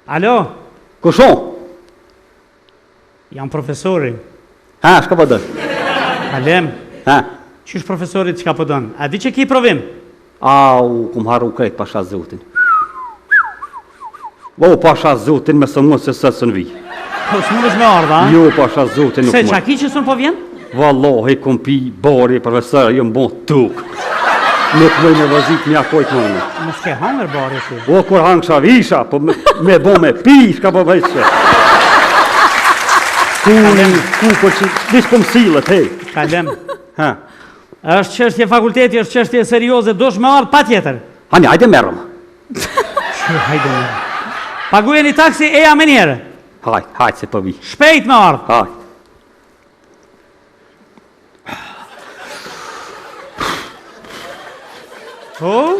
Alo, Kushon? jam profesori. Ha, shka po dën? Alem, Ha? qysh profesorit çka po don? A di që ki provim? Au, kum harru krejt pasha zotin. O, pasha zotin me së mund se së sën vi. Po s'mundesh me ardha, a? Jo, pasha zotin nuk Se mund. qa ki që s'un po vjen? Wallahi, kum pi bori, profesor, jo m'bon tuk. Nuk mëj me vazit mja kojt më në. Mos ke hangër bari si. O, kur hangsha visha, po me bo me pi, shka po vajtëshe. Ku për që, dish për mësilët, hej. Kalem, Ha? është çështje fakulteti, është çështje serioze, dosh me ardh pa tjetër. Hani, hajde merëm. Që hajde me. Pagujeni taksi e ja me njerë. Hajde se po vi. Shpejt me ardh. Hajde. Po?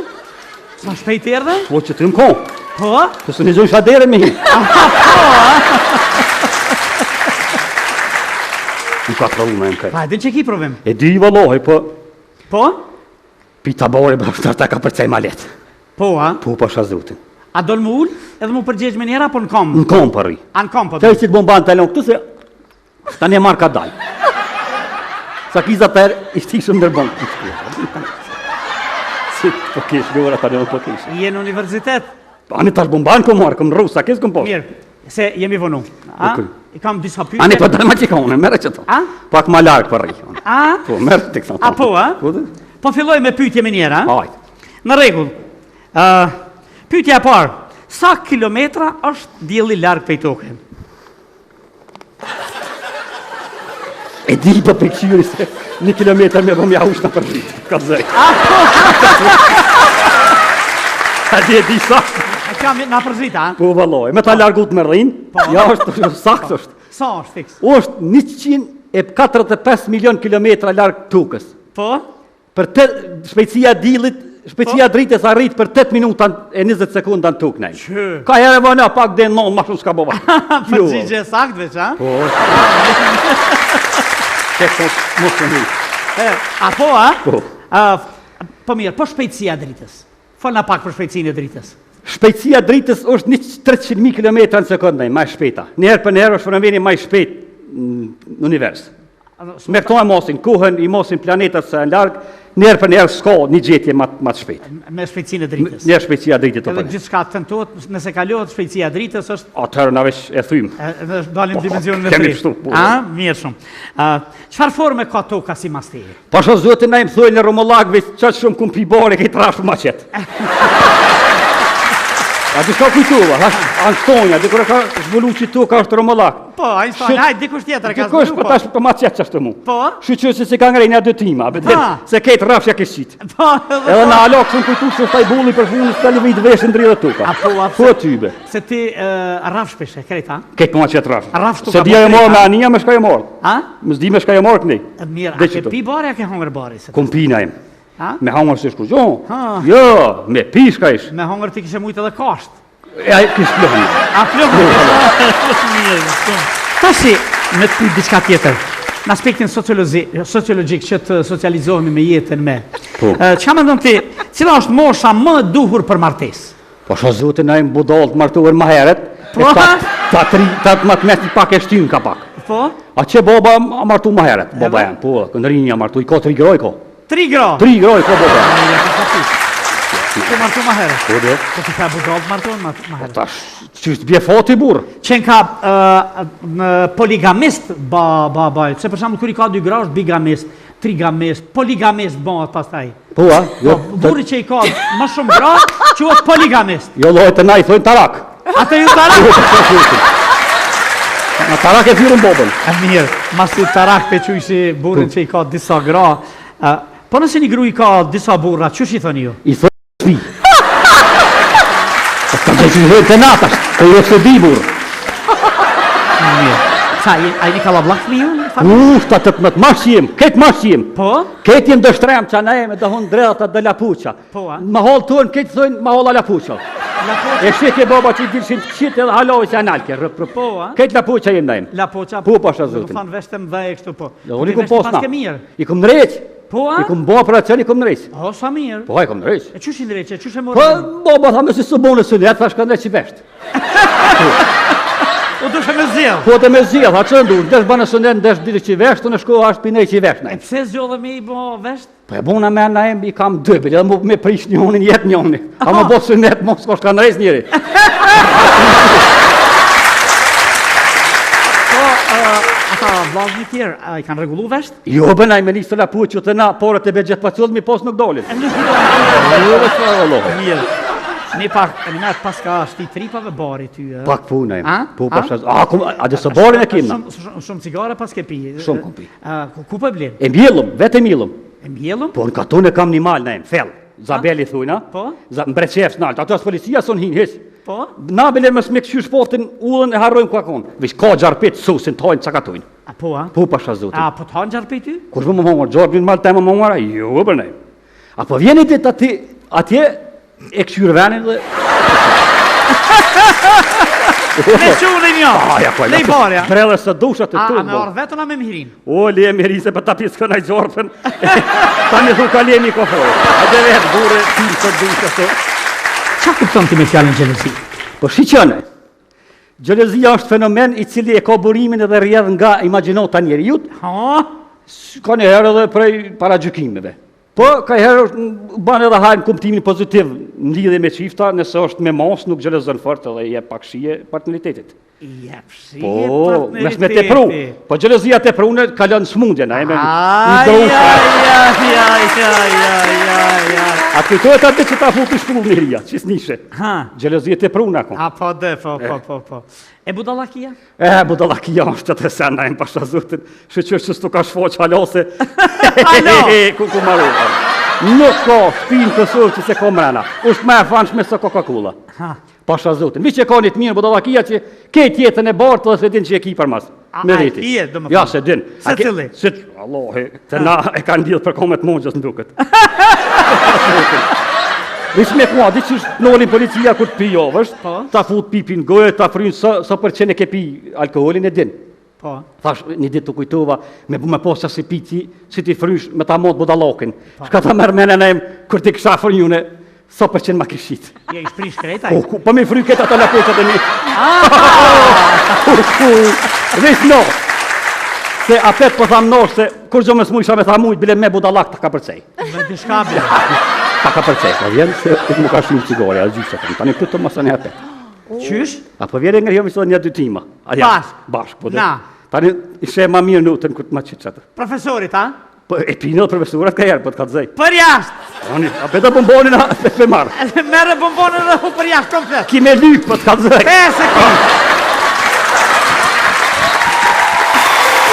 Sa shpejt erdhe? Po që të më kon, Po? të së një gjoj shadere me hi. Nuk ka të me në kaj. Pa, edhe që ki provim? E di valohi, po Po? pita bori bërë ta ka përcej ma letë. Po, a? Po pasha zotin. A do më ull edhe më përgjegjë me njera, po në kom? Në kom përri. A në kom, po? Të e që të bomban të talon këtu se ta një marrë ka dal. Sa kiza për i shtishëm nërbon. Si, po kesh, gjora ta një po kesh. Je në universitet? Ani tash bomban ko marrë, këm rru, sa kes këm poshtë. Mirë, se jemi vonu. A? Okej. I kam disa pyetje. Ani po dalë ma që kone, mere që to. A? Pak ma larkë përri. A? Po, merë të kësa. A po, a? Po, dhe? Po filloj me pyetje me njera, a? Hajde. Në rregull. Pyetja e parë. Sa kilometra është dielli larg prej tokës? E di për pëkqyri se 1 kilometër me bëm ja ush në përrit. Ka zëj. A di e di sa? E kam na përzit, a? Po valoj. Me ta largut me rrin, ja është sakt është. Sa është fiks? Është 145 milion kilometra larg tokës. Po? Për shpejtësia dillit, shpejtësia dritës arrit për 8 minuta e 20 sekunda në tokë nej. Që? Ka herë vëna pak dhe non, ma shumë s'ka bova. Përgjigje sakt veç, a? Po. Tek mos të një. A po, a? Po. Po mirë, po shpejtësia e dritës. Folna pak për shpejtësinë e dritës. Shpejtësia dritës është 300.000 km në sekundë, ma shpejta. Njerë për njerë është fenomeni ma shpejt në univers. Me këto e mosin, kohën i mosin planetat se në largë, njerë për njerë s'ka një gjetje ma të shpejt. Me shpejtësinë e dritës. Njerë shpejtësia dritit të Edhe përne. gjithçka tentohet, nëse kalohet shpejtësia e dritës është Atërë në vesh e thymë. edhe dalim dimensionin e kemi tretë. kështu, po. A, mirë shumë. Çfarë forme ka toka si masteri? Pasha zotin na im thujnë në Romullakve, qatë shumë kum pibare, kejtë rashë ma qetë. A di shka kujtuva, Anstonja, di kërë ka zbulu që toka është Romullak. Po, Einstein, hajde dikush tjetër ka Dikush, zbulu, po tash për ma qetë qashtë mu. Po? Shqyqyë se ka ngrejnë a dëtima, se kejtë rafshja ke shqitë. Po, Edhe në alok shumë kujtu që është taj bulli për funë së të lëvit veshën dridhe tuka. Po tybe. Se ti rraf shpeshe, krejta? Kejtë për ma qetë rafshë. Rafsh tuka Se dhja e po morë me krejta. anija me shka e morë. A? Më zdi me shka e morë këni. Mirë, Dhe a ke qëto. pi bari, a ke hongër bari? Se Kom pina im. A? Me hangër se shku gjohë. Ha. Jo, me pishka ish. Me hongër ti kishe mujtë edhe kasht. E a kishë plëhën. A flokë? Mirë, shumë. Tashi, me të pyet diçka tjetër. Në aspektin sociologjik që të socializohemi me jetën me. Po. Çka mendon ti, cila është mosha më e duhur për martesë? Po shë zotin na im budallë të martuar më heret. Po, Ta të matë mesi pak e shtynë ka pak. Po? A që boba a martu më heret, boba janë. Po, këndërinja martu, i ka 3 groj ko. 3 gra. 3 groj ko boba. Po martu ma herë. Po dhe. Po ti ka budallë të martuar ma herë. Tash, që është bje fati burë. Qenë ka poligamist se për shembull kur i ka 2 gra është bigamist, trigamist, poligamist bëhet pastaj. Po, a? Po, burri që i ka më shumë gra quhet poligamist. Jo lojë të na i thojnë tarak. Atë ju tarak? Në tarak e thyrën bobën. A mirë, masi tarak pe qujshi burrin që i ka disa gra. Po nëse një gru i ka disa burra, qësh i thoni ju? I thojnë shpi. Po të që i thojnë të natash, të i rësë di burë. Mirë. Sa, a i një ka lablak fëmi ju? Shta të të më të mashqim, ketë mashqim. Po? Ketë jem dështrem që na e me dëhon dreta dhe lapuqa. Po, a? Ma holë tonë, ketë thojnë ma holla lapuqa. E shqetje boba që i dilshin të qite edhe halovë që analke. Po, a? Ketë lapuqa jem dajmë. Lapoqa. Po, pasha zotin. Në fanë veshtem dhe e kështu po. Unë i kum Veshti posna. paske mirë. I kum nëreq. Po, a? I kum bo operacion, i kum nëreq. O, sa mirë. Po, i kum nëreq. E qysh i ndreqe, qysh e Po, morë? boba tha me si së bonë së letë, thash ka nëreq i vesht. U dushe me zjell. Po të me zjell, a që ndu, ndesh banë së ndesh ditë që i vesh, të në shko ashtë pinej që i vesh, E nej. pse zgjodhe me i bo vesht? Po e bona me na i kam dëbel, edhe me prish njonin, jet njonin. A më bo së net, mos s'ka shka nëres njëri. Po, ata vllazëni tjerë, i kanë rregullu vesht? Jo, bënaj me nisë të lapu që të na, porët e begjet pa qëllë, mi pos nuk dolin. Mirë. Ne pak, e minat pas ka shti tripave bari ty, e? Pak punaj. A? Po pashas, a dhe së borin e kimna. Shumë cigare pas ke pi. Shumë kom pi. Ku po e blen? E mbjellum, vetë mbjellum. E mbjellum? Po në katun e kam një mal, nejmë, fell. Zabeli thujna. Po? Mbreqef s'nalt, ato as policia son hin hiç. Po? Na bile më smek qysh potin ullën e harrojmë ku akon. Vish ka gjarpit susin tojnë cakatojnë. A po, a? Po pasha zotin. A po të hanë gjarë ty? Kur më hongër, gjorë vinë mal tema më hongëra? Jo, bërnej. Apo vjeni dit atje e këshyrë venin dhe... Me qunë e një! Aja, po, Lej barja! Brele së dushat të A tullë. me orë vetën a me mhirin? O, le me rise për ta pisë kënaj gjorëpën. Ta një thu ka le mikoforë. A dhe vetë bure, tim të dushat të... Qa kupton ti me fjallën gjelësi? Po shiqëne, gjelëzia është fenomen i cili e ka burimin edhe rjedh nga imaginota njeriut, Ha? ka një herë edhe prej para gjykimeve. Po, ka herë banë edhe hajnë kuptimin pozitiv në lidhje me qifta, nëse është me mos, nuk gjelëzën fort edhe je pak shije partneritetit. Jep shi Po, mes me te pru. Po gjelëzia te prune ka lënë smundje, na e me A kujtojt atë që ta futi shkull njëria, që s'nishe. Ha? Gjelëzia te prune akon. A po dhe, po. E budallakia? Budallakia është të sen, na e më pasha zutin, shëqër që s'tu ka shfoq halose. Alo! Ku maru. Nuk ka shpinë të surë që se ko mrena. Usht me e fanshme së Coca-Cola. Ha? Pasha zotin. Vi që ka një të mirë budallakia që kejt jetën e bartë dhe se din që e ki për mas. Me A e veti. kije, do më Ja, thonë. se din. Se cili? Se, Allah, të na e kanë lidhë për komet mongjës në duket. Vish me kua, di që nolin policia kur të pijovësht, Po. ta fut pipin gojë, ta frynë sa për qene ke pi alkoholin e din. Po. Thash, një ditë të kujtova, me posë si piti, si ti frysh me ta mot budallakin. Shka ta mërë mene nejmë, kur ti kësha frynjune, sa për qenë ma këshit. Je i shprish krejtaj? Po me fry këtë ato lapoqat e mi. Vish no. Se apet po tham nosh se, kur gjo me s'mujsha me tha mujt, bile me budallak ta ka përcej. Me dishka bile. Ta ka përcej, po vjen se më ka shumë cigare, a gjysë të tani këtë të masën e apet. Qysh? Apo vjen nga jo mi një dy tima. Bashk, po dhe. Na. Tani ishe ma mirë nutën këtë ma qitë qatë. Profesorit, ha? Po e pinë dhe profesurat ka herë, po të ka të zej. Për jashtë! Apet e bombonin a pe marë. Mere bombonën dhe hu për jashtë komplet. Ki me lyk, po të ka të zej. 5 sekundë!